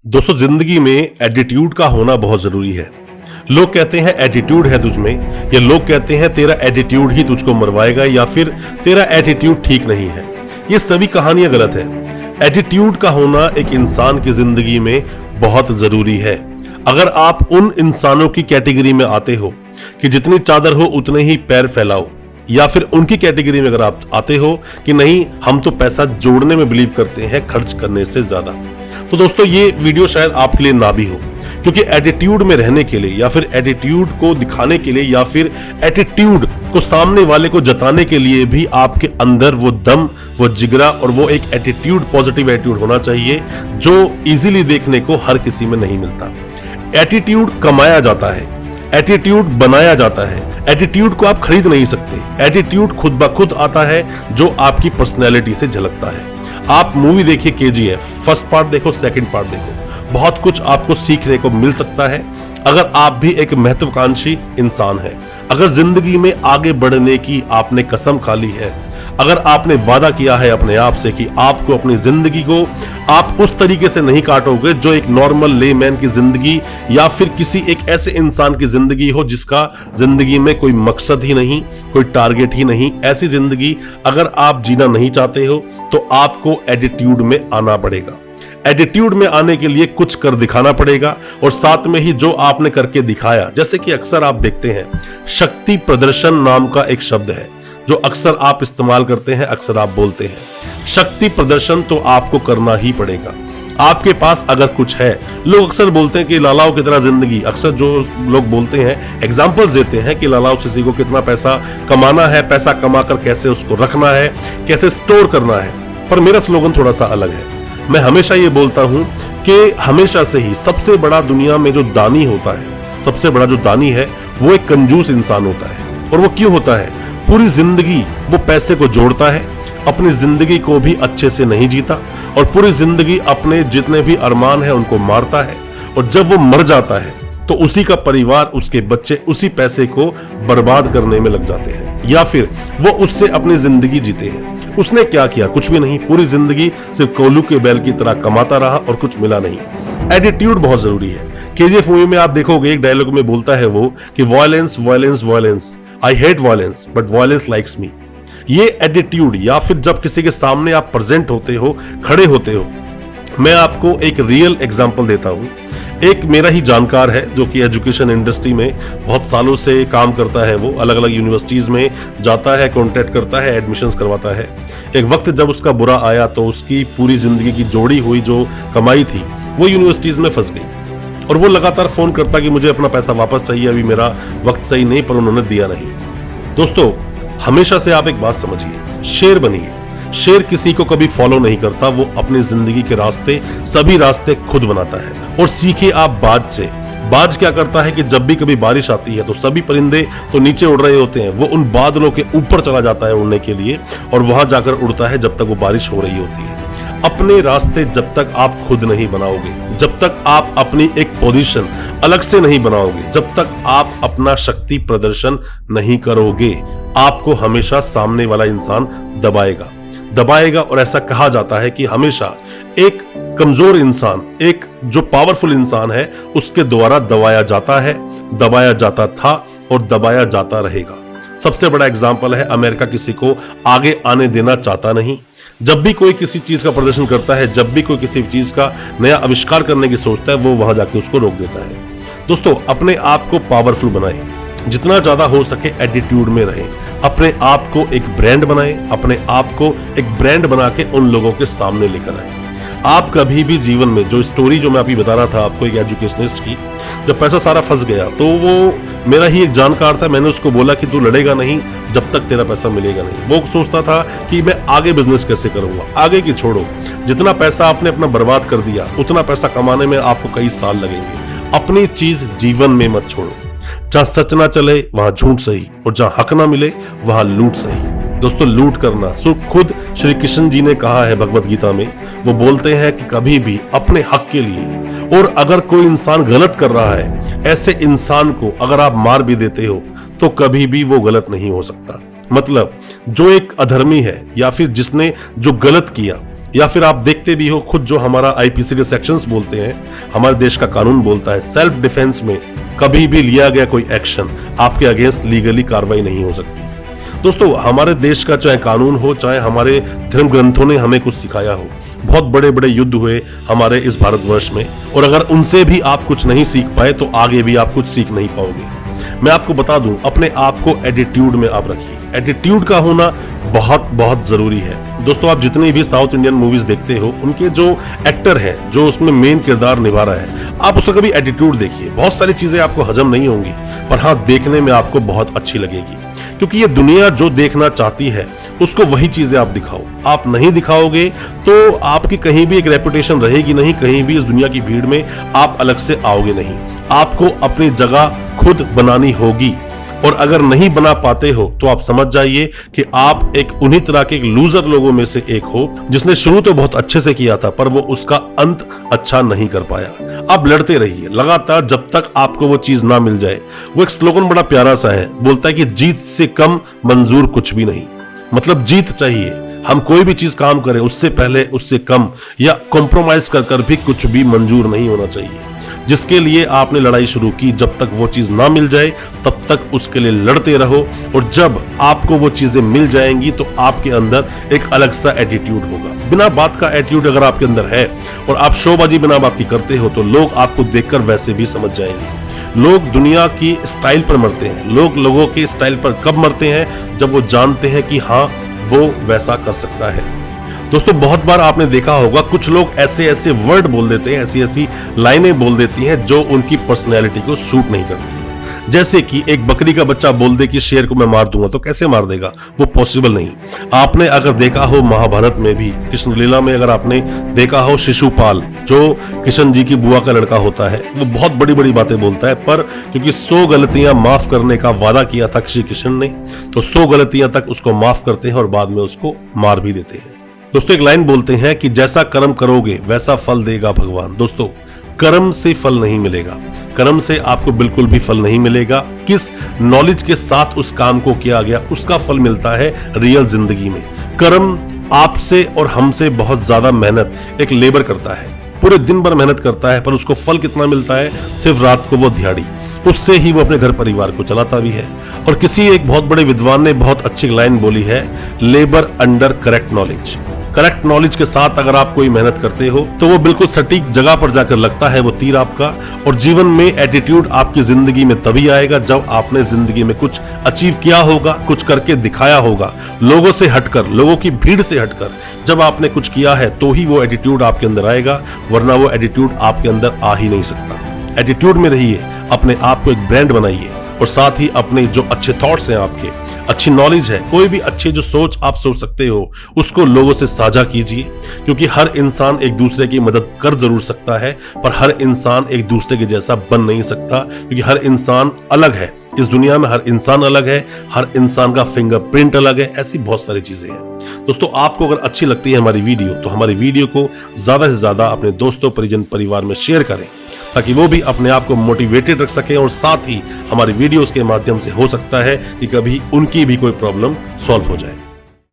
दोस्तों, जिंदगी में एटीट्यूड का होना बहुत जरूरी है। लोग कहते हैं एटीट्यूड है तुझ में, या लोग कहते हैं तेरा एटीट्यूड ही तुझको मरवाएगा, या फिर तेरा एटीट्यूड ठीक नहीं है। ये सभी कहानियां गलत है। एटीट्यूड का होना एक इंसान की जिंदगी में बहुत जरूरी है। अगर आप उन इंसानों की कैटेगरी में आते हो कि जितनी चादर हो उतने ही पैर फैलाओ, या फिर उनकी कैटेगरी में अगर आप आते हो कि नहीं, हम तो पैसा जोड़ने में बिलीव करते हैं खर्च करने से ज्यादा, तो दोस्तों ये वीडियो शायद आपके लिए ना भी हो। क्योंकि एटीट्यूड में रहने के लिए, या फिर एटीट्यूड को दिखाने के लिए, या फिर एटीट्यूड को सामने वाले को जताने के लिए भी आपके अंदर वो दम, वो जिगरा और वो एक एटीट्यूड, पॉजिटिव एटीट्यूड होना चाहिए जो इजीली देखने को हर किसी में नहीं मिलता। एटीट्यूड कमाया जाता है, एटीट्यूड बनाया जाता है। एटीट्यूड को आप खरीद नहीं सकते। एटीट्यूड खुद ब खुद आता है जो आपकी पर्सनैलिटी से झलकता है। आप मूवी देखिए KGF, फर्स्ट पार्ट देखो, सेकंड पार्ट देखो, बहुत कुछ आपको सीखने को मिल सकता है अगर आप भी एक महत्वाकांक्षी इंसान हैं। अगर जिंदगी में आगे बढ़ने की आपने कसम खा ली है, अगर आपने वादा किया है अपने आप से कि आपको अपनी जिंदगी को आप उस तरीके से नहीं काटोगे जो एक नॉर्मल लेमैन की जिंदगी या फिर किसी एक ऐसे इंसान की जिंदगी हो जिसका जिंदगी में कोई मकसद ही नहीं, कोई टारगेट ही नहीं, ऐसी जिंदगी अगर आप जीना नहीं चाहते हो तो आपको एटीट्यूड में आना पड़ेगा। एटीट्यूड में आने के लिए कुछ कर दिखाना पड़ेगा, और साथ में ही जो आपने करके दिखाया, जैसे कि अक्सर आप देखते हैं शक्ति प्रदर्शन नाम का एक शब्द है जो अक्सर आप इस्तेमाल करते हैं, अक्सर आप बोलते हैं शक्ति प्रदर्शन, तो आपको करना ही पड़ेगा। आपके पास अगर कुछ है, लोग अक्सर बोलते हैं कि लालाओं की तरह जिंदगी, अक्सर जो लोग बोलते हैं एग्जांपल्स देते हैं कि लालाओं से सीखो कितना पैसा कमाना है, पैसा कमाकर कैसे उसको रखना है, कैसे स्टोर करना है। पर मेरा स्लोगन थोड़ा सा अलग है। मैं हमेशा ये बोलता हूं कि हमेशा से ही सबसे बड़ा दुनिया में जो दानी होता है, सबसे बड़ा जो दानी है वो एक कंजूस इंसान होता है। और वो क्यों होता है? पूरी जिंदगी वो पैसे को जोड़ता है, अपनी जिंदगी को भी अच्छे से नहीं जीता, और पूरी जिंदगी अपने जितने भी अरमान है उनको मारता है, और जब वो मर जाता है तो उसी का परिवार, उसके बच्चे उसी पैसे को बर्बाद करने में लग जाते हैं, या फिर वो उससे अपनी जिंदगी जीते हैं। उसने क्या किया? कुछ भी नहीं। पूरी जिंदगी सिर्फ कोल्हू के बैल की तरह कमाता रहा और कुछ मिला नहीं। एटीट्यूड बहुत जरूरी है। KGF मूवी में आप देखोगे एक डायलॉग में बोलता है वो कि violence violence violence, I hate violence but violence likes me. ये एटीट्यूड, या फिर जब किसी के सामने आप प्रेजेंट होते हो, खड़े होते हो। मैं आपको एक रियल एग्जांपल देता हूं। एक मेरा ही जानकार है जो कि एजुकेशन इंडस्ट्री में बहुत सालों से काम करता है। वो अलग अलग यूनिवर्सिटीज में जाता है, कॉन्टैक्ट करता है, एडमिशंस करवाता है। एक वक्त जब उसका बुरा आया तो उसकी पूरी जिंदगी की जोड़ी हुई जो कमाई थी वो यूनिवर्सिटीज में फंस गई, और वो लगातार फोन करता कि मुझे अपना पैसा वापस चाहिए, अभी मेरा वक्त सही नहीं, पर उन्होंने दिया नहीं। दोस्तों, हमेशा से आप एक बात समझिए, शेर बनिए। शेर किसी को कभी फॉलो नहीं करता, वो अपनी जिंदगी के रास्ते, सभी रास्ते खुद बनाता है। और सीखे आप बाज से। बाज क्या करता है कि जब भी कभी बारिश आती है तो सभी परिंदे तो नीचे उड़ रहे होते हैं, वो उन बादलों के ऊपर चला जाता है उड़ने के लिए, और वहां जाकर उड़ता है जब तक वो बारिश हो रही होती है। अपने रास्ते जब तक आप खुद नहीं बनाओगे, जब तक आप अपनी एक पोजीशन अलग से नहीं बनाओगे, जब तक आप अपना शक्ति प्रदर्शन नहीं करोगे, आपको हमेशा सामने वाला इंसान दबाएगा। और ऐसा कहा जाता है कि हमेशा एक कमजोर इंसान, एक जो पावरफुल इंसान है, उसके द्वारा दबाया जाता है, दबाया जाता था और दबाया जाता रहेगा। सबसे बड़ा एग्जाम्पल है अमेरिका किसी को आगे आने देना चाहता नहीं। जब भी कोई किसी चीज का प्रदर्शन करता है, जब भी कोई किसी चीज का नया आविष्कार करने की सोचता है, वो वहां जाके उसको रोक देता है। दोस्तों, अपने आप को पावरफुल बनाएं, जितना ज्यादा हो सके एटीट्यूड में रहें। अपने आप को एक ब्रांड बनाएं, अपने आप को एक ब्रांड बना के उन लोगों के सामने लेकर आए। आप कभी भी जीवन में, जो स्टोरी जो मैं अभी बता रहा था आपको एक एजुकेशनिस्ट की, जब पैसा सारा फंस गया तो वो मेरा ही एक जानकार था, मैंने उसको बोला कि तू लड़ेगा नहीं जब तक तेरा पैसा मिलेगा नहीं। वो सोचता था कि मैं आगे बिजनेस कैसे करूंगा। आगे की छोड़ो, जितना पैसा आपने अपना बर्बाद कर दिया, उतना पैसा कमाने में आपको कई साल लगेंगे। अपनी चीज जीवन में मत छोड़ो। जहां सच ना चले वहां झूठ सही, और जहां हक ना मिले वहां लूट सही। दोस्तों, लूट करना खुद श्री कृष्ण जी ने कहा है भगवत गीता में। वो बोलते हैं कि कभी भी अपने हक के लिए, और अगर कोई इंसान गलत कर रहा है, ऐसे इंसान को अगर आप मार भी देते हो तो कभी भी वो गलत नहीं हो सकता। मतलब जो एक अधर्मी है, या फिर जिसने जो गलत किया, या फिर आप देखते भी हो खुद जो हमारा आईपीसी के सेक्शंस बोलते हैं, हमारे देश का कानून बोलता है सेल्फ डिफेंस में कभी भी लिया गया कोई एक्शन आपके अगेंस्ट लीगली कार्रवाई नहीं हो सकती। दोस्तों, हमारे देश का चाहे कानून हो, चाहे हमारे धर्म ग्रंथों ने हमें कुछ सिखाया हो, बहुत बड़े बड़े युद्ध हुए हमारे इस भारतवर्ष में, और अगर उनसे भी आप कुछ नहीं सीख पाए तो आगे भी आप कुछ सीख नहीं पाओगे। मैं आपको बता दूं, अपने आप को एटीट्यूड में आप रखिए। एटीट्यूड का होना बहुत बहुत जरूरी है। दोस्तों, आप जितनी भी साउथ इंडियन मूवीज देखते हो, उनके जो एक्टर हैं, जो उसमें मेन किरदार निभा रहा है, आप उसका कभी एटीट्यूड देखिए। बहुत सारी चीजें आपको हजम नहीं होंगी, पर हाँ, देखने में आपको बहुत अच्छी लगेगी, क्योंकि ये दुनिया जो देखना चाहती है उसको वही चीजें आप दिखाओ। आप नहीं दिखाओगे तो आपकी कहीं भी एक रेपुटेशन रहेगी नहीं, कहीं भी इस दुनिया की भीड़ में आप अलग से आओगे नहीं। आपको अपनी जगह खुद बनानी होगी, और अगर नहीं बना पाते हो तो आप समझ जाइए कि आप एक उन्हीं तरह के एक लूजर लोगों में से एक हो, जिसने शुरू तो बहुत अच्छे से किया था पर वो उसका अंत अच्छा नहीं कर पाया। आप लड़ते रहिए लगातार जब तक आपको वो चीज ना मिल जाए। वो एक स्लोगन बड़ा प्यारा सा है, बोलता है कि जीत से कम मंजूर कुछ भी नहीं। मतलब जीत चाहिए, हम कोई भी चीज काम करें उससे पहले उससे कम या कॉम्प्रोमाइज कर भी कुछ भी मंजूर नहीं होना चाहिए। जिसके लिए आपने लड़ाई शुरू की, जब तक वो चीज ना मिल जाए तब तक उसके लिए लड़ते रहो, और जब आपको वो चीजें मिल जाएंगी तो आपके अंदर एक अलग सा एटीट्यूड होगा। बिना बात का एटीट्यूड अगर आपके अंदर है और आप शोबाजी बिना बात की करते हो तो लोग आपको देखकर वैसे भी समझ जाएंगे। लोग दुनिया की स्टाइल पर मरते हैं। लोग लोगों के स्टाइल पर कब मरते हैं? जब वो जानते हैं कि हाँ, वो वैसा कर सकता है। दोस्तों, बहुत बार आपने देखा होगा कुछ लोग ऐसे ऐसे वर्ड बोल देते हैं, ऐसी ऐसी लाइनें बोल देती हैं जो उनकी पर्सनैलिटी को सूट नहीं करती। जैसे कि एक बकरी का बच्चा बोल दे कि शेर को मैं मार दूंगा, तो कैसे मार देगा? वो पॉसिबल नहीं। आपने अगर देखा हो महाभारत में भी, कृष्ण लीला में अगर आपने देखा हो, शिशुपाल जो कृष्ण जी की बुआ का लड़का होता है, वो बहुत बड़ी बड़ी बातें बोलता है, पर क्योंकि 100 गलतियां माफ करने का वादा किया था श्री कृष्ण ने, तो 100 गलतियां तक उसको माफ करते हैं और बाद में उसको मार भी देते हैं। दोस्तों, एक लाइन बोलते हैं कि जैसा कर्म करोगे वैसा फल देगा भगवान। दोस्तों, कर्म से फल नहीं मिलेगा, कर्म से आपको बिल्कुल भी फल नहीं मिलेगा। किस नॉलेज के साथ उस काम को किया गया उसका फल मिलता है रियल जिंदगी में। कर्म आपसे और हमसे बहुत ज्यादा मेहनत एक लेबर करता है, पूरे दिन भर मेहनत करता है, पर उसको फल कितना मिलता है? सिर्फ रात को वो दिहाड़ी, उससे ही वो अपने घर परिवार को चलाता भी है। और किसी एक बहुत बड़े विद्वान ने बहुत अच्छी लाइन बोली है, labour under correct knowledge. Correct knowledge के साथ अगर आप कोई मेहनत करते हो तो वो बिल्कुल सटीक जगह पर जाकर लगता है वो तीर आपका। और जीवन में एटीट्यूड आपकी जिंदगी में तभी आएगा जब आपने जिंदगी में कुछ अचीव किया होगा, कुछ करके दिखाया होगा, लोगों से हटकर, लोगों की भीड़ से हटकर। जब आपने कुछ किया है तो ही वो एटीट्यूड आपके अंदर आएगा, वरना वो एटीट्यूड आपके अंदर आ ही नहीं सकता। एटीट्यूड में रहिए, अपने आप को एक ब्रांड बनाइए, और साथ ही अपने जो अच्छे थॉट्स हैं, आपके अच्छी नॉलेज है, कोई भी अच्छी जो सोच आप सोच सकते हो, उसको लोगों से साझा कीजिए। क्योंकि हर इंसान एक दूसरे की मदद कर जरूर सकता है, पर हर इंसान एक दूसरे के जैसा बन नहीं सकता, क्योंकि हर इंसान अलग है। इस दुनिया में हर इंसान अलग है, हर इंसान का फिंगरप्रिंट अलग है। ऐसी बहुत सारी चीजें हैं। दोस्तों, आपको अगर अच्छी लगती है हमारी वीडियो तो हमारी वीडियो को ज्यादा से ज्यादा अपने दोस्तों, परिजन, परिवार में शेयर करें, ताकि वो भी अपने आप को मोटिवेटेड रख सकें, और साथ ही हमारी वीडियोस के माध्यम से हो सकता है कि कभी उनकी भी कोई प्रॉब्लम सॉल्व हो जाए।